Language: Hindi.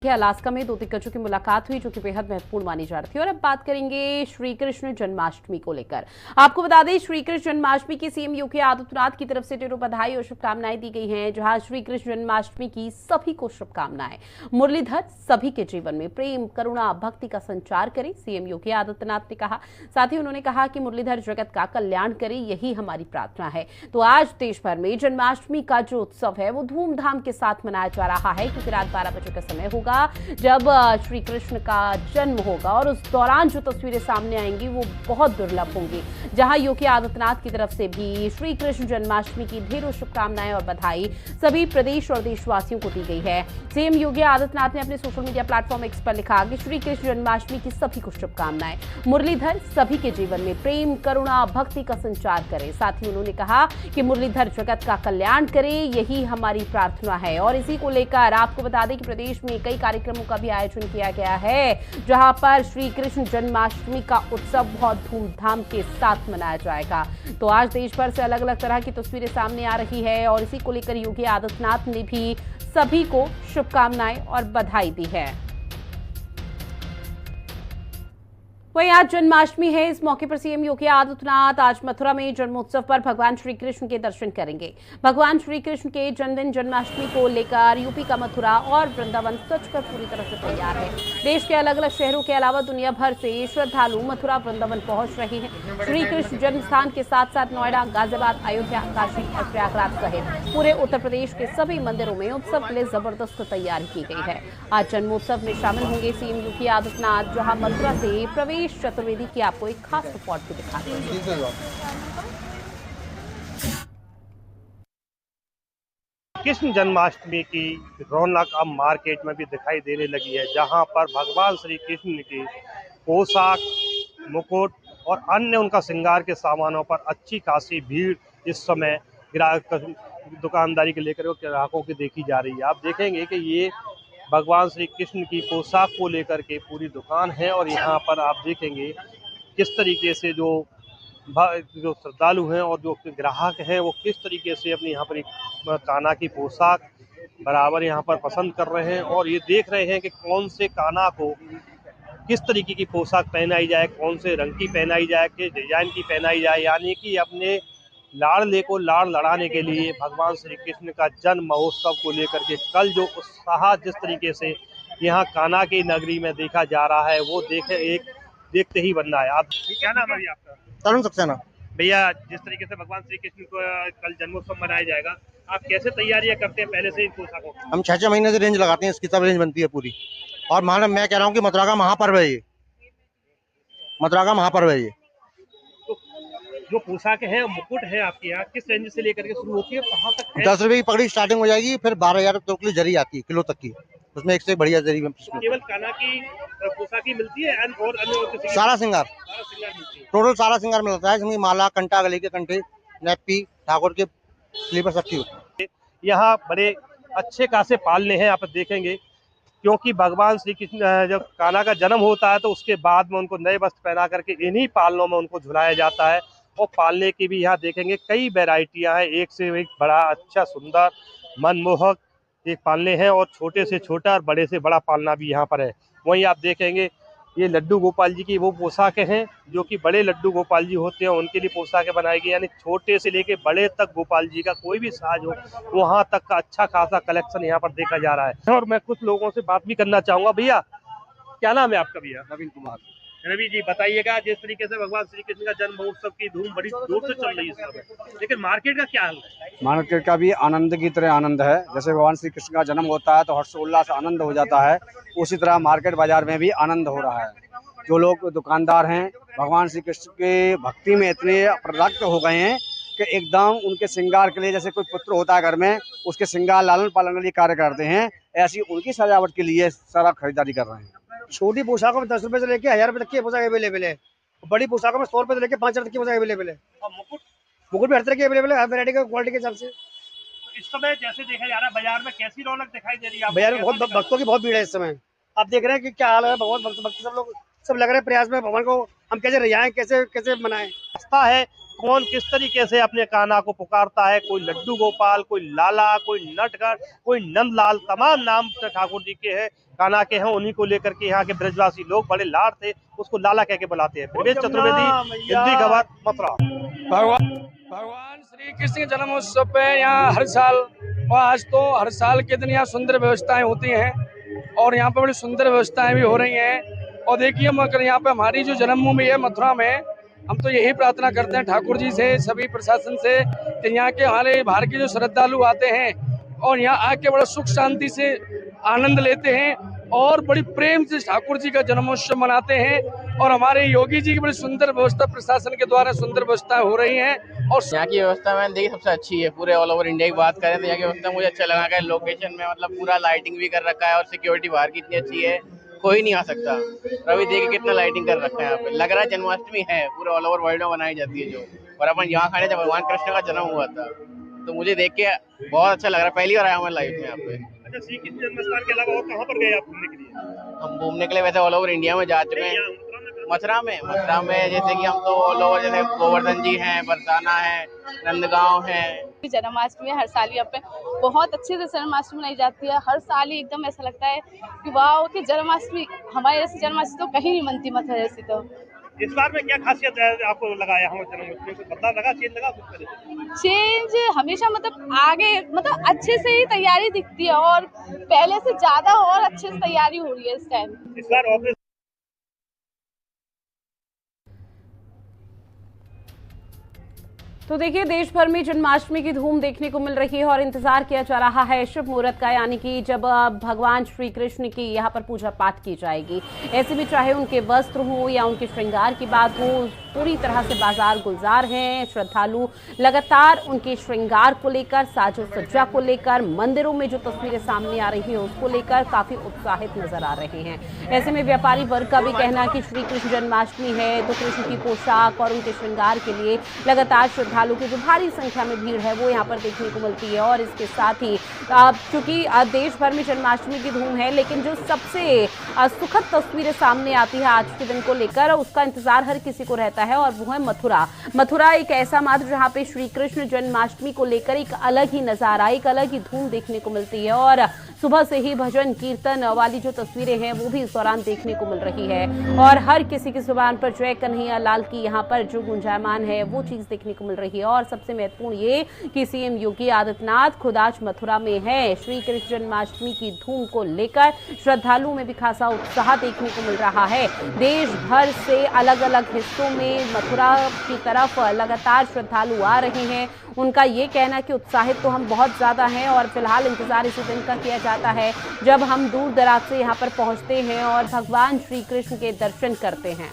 अलास्का में दो दिग्गजों की मुलाकात हुई जो कि बेहद महत्वपूर्ण मानी जा रही थी। और अब बात करेंगे श्री कृष्ण जन्माष्टमी को लेकर। आपको बता दें, श्री कृष्ण जन्माष्टमी की सीएम योगी आदित्यनाथ की तरफ से ढेरों बधाई और शुभकामनाएं दी गई हैं। जहां श्री कृष्ण जन्माष्टमी की सभी को शुभकामनाएं। मुरलीधर सभी के जीवन में प्रेम, करुणा, भक्ति का संचार करे, सीएम योगी आदित्यनाथ ने कहा। साथ ही उन्होंने कहा कि मुरलीधर जगत का कल्याण करे, यही हमारी प्रार्थना है। तो आज देश भर में जन्माष्टमी का जो उत्सव है वो धूमधाम के साथ मनाया जा रहा है, क्योंकि रात 12 बजे का समय होगा जब श्री कृष्ण का जन्म होगा। और उस दौरान जो तस्वीरें सामने आएंगी वो बहुत दुर्लभ होंगी। जहां योगी आदित्यनाथ की तरफ से भी श्री कृष्ण जन्माष्टमी की ढेरों शुभकामनाएं और बधाई सभी प्रदेश और देशवासियों को दी गई है। सीएम योगी आदित्यनाथ ने अपने सोशल मीडिया प्लेटफॉर्म एक्स पर लिखा कि श्री कृष्ण जन्माष्टमी की सभी को शुभकामनाएं। मुरलीधर सभी के जीवन में प्रेम, करुणा, भक्ति का संचार करे। साथ ही उन्होंने कहा कि मुरलीधर जगत का कल्याण करे, यही हमारी प्रार्थना है। और इसी को लेकर आपको बता दें कि प्रदेश में कई कार्यक्रमों का भी आयोजन किया गया है, जहां पर श्री कृष्ण जन्माष्टमी का उत्सव बहुत धूमधाम के साथ मनाया जाएगा। तो आज देश भर से अलग अलग तरह की तस्वीरें सामने आ रही है और इसी को लेकर योगी आदित्यनाथ ने भी सभी को शुभकामनाएं और बधाई दी है। वहीं आज जन्माष्टमी है। इस मौके पर सीएम योगी आदित्यनाथ आज मथुरा में जन्मोत्सव पर भगवान श्री कृष्ण के दर्शन करेंगे। भगवान श्री कृष्ण के जन्मदिन जन्माष्टमी को लेकर यूपी का मथुरा और वृंदावन सजकर पूरी तरह से तैयार है। देश के अलग अलग शहरों के अलावा दुनिया भर से श्रद्धालु मथुरा वृंदावन पहुंच रहे हैं। श्री कृष्ण जन्म स्थान के साथ साथ नोएडा, गाजियाबाद, अयोध्या, काशी और प्रयागराज सहित पूरे उत्तर प्रदेश के सभी मंदिरों में उत्सव के लिए जबरदस्त तैयारी की गई है। आज जन्मोत्सव में शामिल होंगे सीएम योगी आदित्यनाथ, जहां मथुरा से प्रवेश चतुर्वेदी की आपको एक खास रिपोर्ट भी दिखाते हैं। कृष्ण जन्माष्टमी की रौनक अब मार्केट में भी दिखाई देने लगी है, जहां पर भगवान श्री कृष्ण के पोशाक, मुकुट और अन्य उनका श्रृंगार के सामानों पर अच्छी खासी भीड़ इस समय ग्राहक दुकानदारी के लेकर ग्राहकों की देखी जा रही है। आप देखेंगे कि ये भगवान श्री कृष्ण की पोशाक को लेकर के पूरी दुकान है और यहाँ पर आप देखेंगे किस तरीके से जो श्रद्धालु हैं और जो ग्राहक हैं वो किस तरीके से अपनी यहाँ पर कान्हा की पोशाक बराबर यहाँ पर पसंद कर रहे हैं और ये देख रहे हैं कि कौन से कान्हा को किस तरीके की पोशाक पहनाई जाए, कौन से रंग की पहनाई जाए, किस डिजाइन की पहनाई जाए। यानी कि अपने लाड़ले को लाड़ लड़ाने के लिए भगवान श्री कृष्ण का जन्म महोत्सव को लेकर के कल जो उत्साह जिस तरीके से यहाँ कान्हा की नगरी में देखा जा रहा है वो देखते ही बनना है। आप क्या नाम है आपका? तरुण सक्सेना। भैया, जिस तरीके से भगवान श्री कृष्ण को कल जन्मोत्सव मनाया जाएगा, आप कैसे तैयारियां करते हैं पहले से इन पोशाकों की? हम 6 महीने से रेंज लगाते हैं, इसकी सब रेंज बनती है पूरी। और मैं कह रहा हूँ कि मथुरा का महापर्व है ये, मथुरा का महापर्व है ये। तो जो पोशाक है, मुकुट है आपके यहाँ, किस रेंज से लेकर के शुरू होती है, कहाँ तक है? 10 रुपए की पगड़ी स्टार्टिंग हो जाएगी, फिर 12,000 रुपए की जरी आती है किलो तक की। उसमें एक से बढ़िया जरी में केवल कान्हा की पोशाक ही मिलती है और अन्य सारा श्रृंगार मिलती है? टोटल सारा श्रृंगार मिलता है, जिसमें माला, कंटा, गले के कंठे, नेपी, ठाकुर के स्लीपर सब चीज। यहाँ बड़े अच्छे खासे पालने हैं, आप देखेंगे, क्योंकि भगवान श्री कृष्ण जब कान्हा का जन्म होता है तो उसके बाद में उनको नए वस्त्र पहना करके इन्हीं पालनों में उनको झुलाया जाता है। और पालने की भी यहाँ देखेंगे कई वैरायटियां हैं, एक से एक बड़ा अच्छा सुंदर मनमोहक एक पालने हैं और छोटे से छोटा और बड़े से बड़ा पालना भी यहाँ पर है। वहीं आप देखेंगे ये लड्डू गोपाल जी की वो पोशाकें हैं जो कि बड़े लड्डू गोपाल जी होते हैं उनके लिए पोशाकें बनाई गई, यानी छोटे से लेके बड़े तक गोपाल जी का कोई भी साज हो वहां तक का अच्छा खासा कलेक्शन यहाँ पर देखा जा रहा है। और मैं कुछ लोगों से बात भी करना चाहूंगा। भैया, क्या नाम है आपका? भैया नवीन कुमार। रवि जी, बताइएगा, जिस तरीके से भगवान श्री कृष्ण का जन्म महोत्सव की धूम बड़ी जोर से चल रही है इस समय, लेकिन मार्केट का क्या हाल है? मार्केट का भी आनंद की तरह आनंद है। जैसे भगवान श्री कृष्ण का जन्म होता है तो हर्षोल्लास से आनंद हो जाता है, उसी तरह मार्केट बाजार में भी आनंद हो रहा है। जो लोग दुकानदार हैं भगवान श्री कृष्ण के भक्ति में इतने प्रदत्त हो गए हैं कि एकदम उनके श्रृंगार के लिए, जैसे कोई पुत्र होता है घर में, उसके श्रृंगार लालन पालन के लिए कार्य करते हैं, ऐसी उनकी सजावट के लिए सारा खरीदारी कर रहे हैं। छोटी पोशाकों में 10 रुपए से लेके 1000 रुपए तक की पोशाक अवेलेबल है। बड़ी पोशाकों में 100 रुपए से लेके 5,000 तक की पोशाक अवेलेबल है। और मुकुट भी हर तरह की अवेलेबल है, हर वैरायटी का क्वालिटी के हिसाब से। इस समय जैसे देखा जा रहा है बाजार में कैसी रौनक दिखाई दे रही है? बाजार में बहुत भक्तों की बहुत भीड़ है इस समय। आप देख रहे हैं कि क्या हाल है, भगवान भक्त सब लोग सब लग रहे हैं प्रयास में भगवान को हम कैसे रिझाएं, कैसे कैसे मनाएं। आस्था है कौन किस तरीके से अपने कान्हा को पुकारता है, कोई लड्डू गोपाल, कोई लाला, कोई नटखट, कोई नंदलाल, तमाम नाम ठाकुर जी के हैं, कान्हा के हैं। उन्हीं को लेकर के यहाँ के ब्रजवासी लोग बड़े लाड थे उसको लाला कह के बुलाते हैं। प्रवेश चतुर्वेदी, हिंदी खबर, मथुरा। भगवान श्री कृष्ण के जन्मोत्सव पे यहाँ हर साल और आज तो हर साल के दिन यहाँ सुंदर व्यवस्थाएं होती हैं और यहाँ पे बड़ी सुंदर व्यवस्थाएं भी हो रही हैं। और देखिए मगर यहाँ पे हमारी जो जन्मभूमि है मथुरा में, हम तो यही प्रार्थना करते हैं ठाकुर जी से, सभी प्रशासन से कि यहाँ के हमारे बाहर के जो श्रद्धालु आते हैं और यहाँ आके बड़ा सुख शांति से आनंद लेते हैं और बड़ी प्रेम से ठाकुर जी का जन्मोत्सव मनाते हैं। और हमारे योगी जी की बड़ी सुंदर व्यवस्था प्रशासन के द्वारा सुंदर व्यवस्थाएं हो रही हैं। और यहाँ की व्यवस्था मैंने देखी सबसे अच्छी है पूरे ऑल ओवर इंडिया की बात करें तो यहाँ की व्यवस्था मुझे अच्छा लगा है। लोकेशन में मतलब पूरा लाइटिंग भी कर रखा है और सिक्योरिटी बाहर की इतनी अच्छी है, कोई नहीं आ सकता। अभी देखिए कितना लाइटिंग कर रखा है यहाँ पे, लग रहा है जन्माष्टमी है, पूरे ऑल ओवर वर्ल्ड में बनाई जाती है जो। और अपन यहाँ खड़े जब भगवान कृष्ण का जन्म हुआ था तो मुझे देख के बहुत अच्छा लग रहा है, पहली बार आया हूँ मैं लाइफ में यहाँ पे। अच्छा, श्री कृष्ण जन्मस्थान के अलावा और कहाँ पर गए आप घूमने के लिए? हम घूमने के लिए वैसे ऑल ओवर इंडिया में जा चुके हैं। मथुरा में जैसे कि हम तो ऑल ओवर, जैसे गोवर्धन जी हैं, बरसाना है, नंदगांव है। जन्माष्टमी हर साल यहाँ पे बहुत अच्छे से जन्माष्टमी मनाई जाती है। हर साल ही एकदम ऐसा लगता है कि वाह कि जन्माष्टमी हमारे जैसी जन्माष्टमी तो कहीं नहीं मनती मथुरा जैसी। तो इस बार में क्या खासियत है आपको लगा यहाँ जन्मोत्सव में? बदलाव लगा, चेंज लगा कुछ तरह? चेंज हमेशा मतलब आगे मतलब अच्छे से ही तैयारी दिखती है और पहले से ज्यादा और अच्छे से तैयारी हो रही है इस टाइम। इस बार ऑफिस तो देखिए, देश भर में जन्माष्टमी की धूम देखने को मिल रही है और इंतजार किया जा रहा है शुभ मुहूर्त का, यानी कि जब भगवान श्री कृष्ण की यहाँ पर पूजा पाठ की जाएगी। ऐसे में चाहे उनके वस्त्र हो या उनके श्रृंगार की बात हो, पूरी तरह से बाजार गुलजार हैं। श्रद्धालु लगातार उनके श्रृंगार को लेकर, साजो सज्जा को लेकर, मंदिरों में जो तस्वीरें सामने आ रही हैं उसको लेकर काफी उत्साहित नजर आ रहे हैं। ऐसे में व्यापारी वर्ग का भी कहना है कि श्री कृष्ण जन्माष्टमी है तो कृष्ण की पोशाक और उनके श्रृंगार के लिए लगातार श्रद्धालु की जो भारी संख्या में भीड़ है वो यहाँ पर देखने को मिलती है। और इसके साथ ही चूंकि देश भर में जन्माष्टमी की धूम है, लेकिन जो सबसे सुखद तस्वीरें सामने आती है आज के दिन को लेकर, उसका इंतजार हर किसी को रहता है और वो है मथुरा। मथुरा एक ऐसा मार्ग जहाँ पे श्री कृष्ण जन्माष्टमी को लेकर एक अलग ही नजारा, एक अलग ही धूम देखने को मिलती है। और सुबह से ही भजन कीर्तन वाली जो तस्वीरें हैं वो भी इस दौरान देखने को मिल रही है और हर किसी की जुबान पर जय कन्हैया लाल की यहाँ पर जो गुंजायमान है वो चीज देखने को मिल रही है। और सबसे महत्वपूर्ण ये कि सीएम योगी आदित्यनाथ खुद आज मथुरा में है। श्री कृष्ण जन्माष्टमी की धूम को लेकर श्रद्धालुओं में भी खासा उत्साह देखने को मिल रहा है। देश भर से अलग अलग हिस्सों में मथुरा की तरफ लगातार श्रद्धालु आ रहे हैं। उनका ये कहना कि उत्साहित तो हम बहुत ज़्यादा हैं और फिलहाल इंतजार इसी दिन का किया जाता है जब हम दूर दराज से यहाँ पर पहुँचते हैं और भगवान श्री कृष्ण के दर्शन करते हैं।